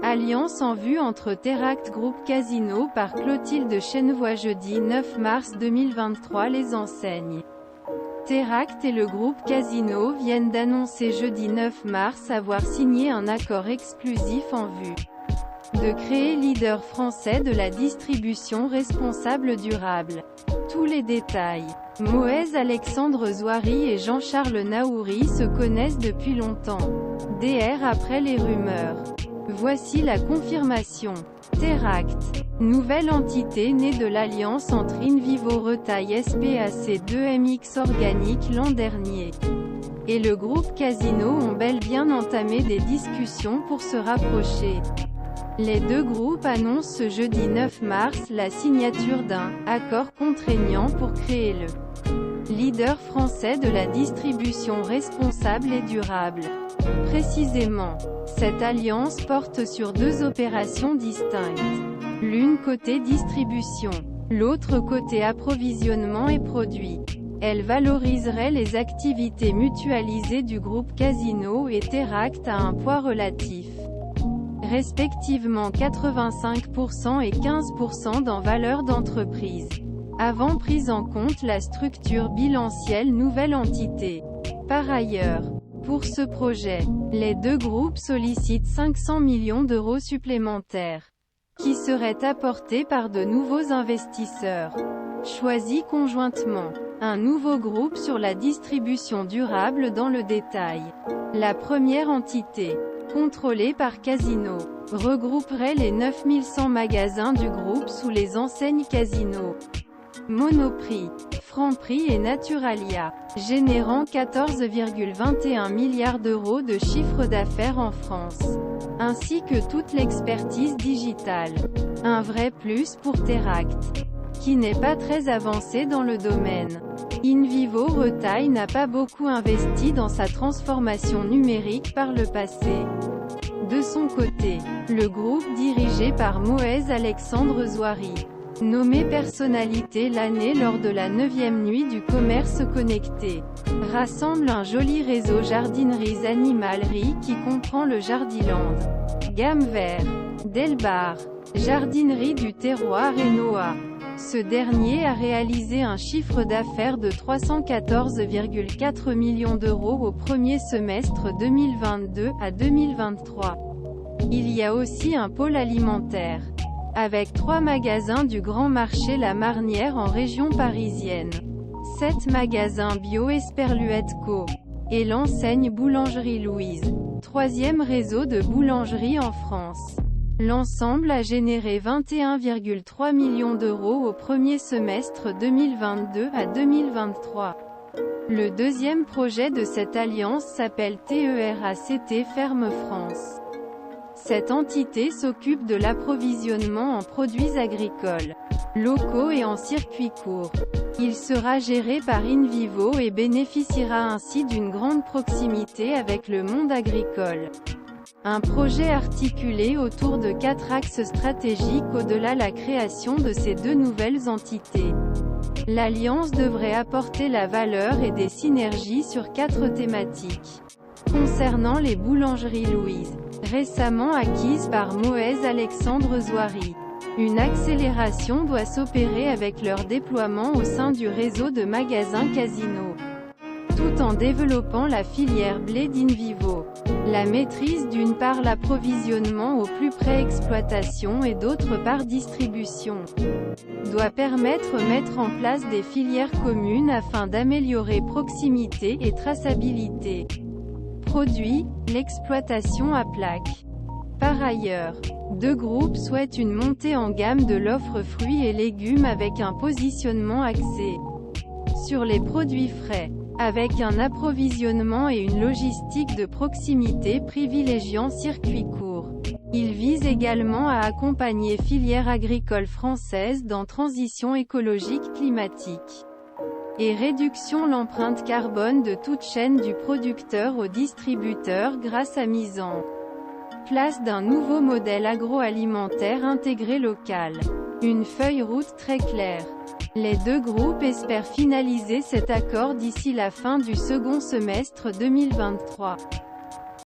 Alliance en vue entre Teract Group Casino par Clotilde Chenevoix. Jeudi 9 mars 2023. Les enseignes Teract et le groupe Casino viennent d'annoncer jeudi 9 mars avoir signé un accord exclusif en vue de créer leader français de la distribution responsable durable. Tous les détails. Moez Alexandre Zouari et Jean-Charles Naouri se connaissent depuis longtemps. DR après les rumeurs. Voici la confirmation. Teract, nouvelle entité née de l'alliance entre InVivo Retail SPAC 2MX Organique l'an dernier et le groupe Casino ont bel bien entamé des discussions pour se rapprocher. Les deux groupes annoncent ce jeudi 9 mars la signature d'un « accord contraignant pour créer le leader français de la distribution responsable et durable ». Précisément, cette alliance porte sur deux opérations distinctes. L'une côté distribution, l'autre côté approvisionnement et produits. Elle valoriserait les activités mutualisées du groupe Casino et Teract à un poids relatif, respectivement 85% et 15% dans valeur d'entreprise, avant prise en compte la structure bilancielle nouvelle entité. Par ailleurs, pour ce projet, les deux groupes sollicitent 500 millions d'euros supplémentaires, qui seraient apportés par de nouveaux investisseurs, choisis conjointement. Un nouveau groupe sur la distribution durable dans le détail. La première entité, contrôlée par Casino, regrouperait les 9100 magasins du groupe sous les enseignes Casino, Monoprix, Franprix et Naturalia, générant 14,21 milliards d'euros de chiffre d'affaires en France, ainsi que toute l'expertise digitale. Un vrai plus pour Teract, qui n'est pas très avancé dans le domaine. InVivo Retail n'a pas beaucoup investi dans sa transformation numérique par le passé. De son côté, le groupe dirigé par Moez Alexandre Zouari, nommé personnalité l'année lors de la 9e nuit du commerce connecté, rassemble un joli réseau jardineries animaleries qui comprend le Jardiland, Gamme Vert, Delbar, Jardinerie du Terroir et Noah. Ce dernier a réalisé un chiffre d'affaires de 314,4 millions d'euros au premier semestre 2022 à 2023. Il y a aussi un pôle alimentaire, avec 3 magasins du Grand Marché La Marnière en région parisienne, 7 magasins bio Esperluette Co. et l'enseigne Boulangerie Louise, 3e réseau de boulangeries en France. L'ensemble a généré 21,3 millions d'euros au premier semestre 2022 à 2023. Le deuxième projet de cette alliance s'appelle TERACT Ferme France. Cette entité s'occupe de l'approvisionnement en produits agricoles, locaux et en circuit court. Il sera géré par InVivo et bénéficiera ainsi d'une grande proximité avec le monde agricole. Un projet articulé autour de 4 axes stratégiques au-delà la création de ces deux nouvelles entités. L'alliance devrait apporter la valeur et des synergies sur 4 thématiques. Concernant les boulangeries Louise, récemment acquises par Moez Alexandre Zouari, une accélération doit s'opérer avec leur déploiement au sein du réseau de magasins Casino, tout en développant la filière blé d'InVivo. La maîtrise d'une part l'approvisionnement au plus près exploitation et d'autre part distribution, doit permettre mettre en place des filières communes afin d'améliorer proximité et traçabilité. Produits, l'exploitation à plaque. Par ailleurs, deux groupes souhaitent une montée en gamme de l'offre fruits et légumes avec un positionnement axé sur les produits frais, avec un approvisionnement et une logistique de proximité privilégiant circuit court. Il vise également à accompagner filières agricoles françaises dans transition écologique climatique et réduction l'empreinte carbone de toute chaîne du producteur au distributeur grâce à mise en place d'un nouveau modèle agroalimentaire intégré local. Une feuille route très claire. Les deux groupes espèrent finaliser cet accord d'ici la fin du second semestre 2023.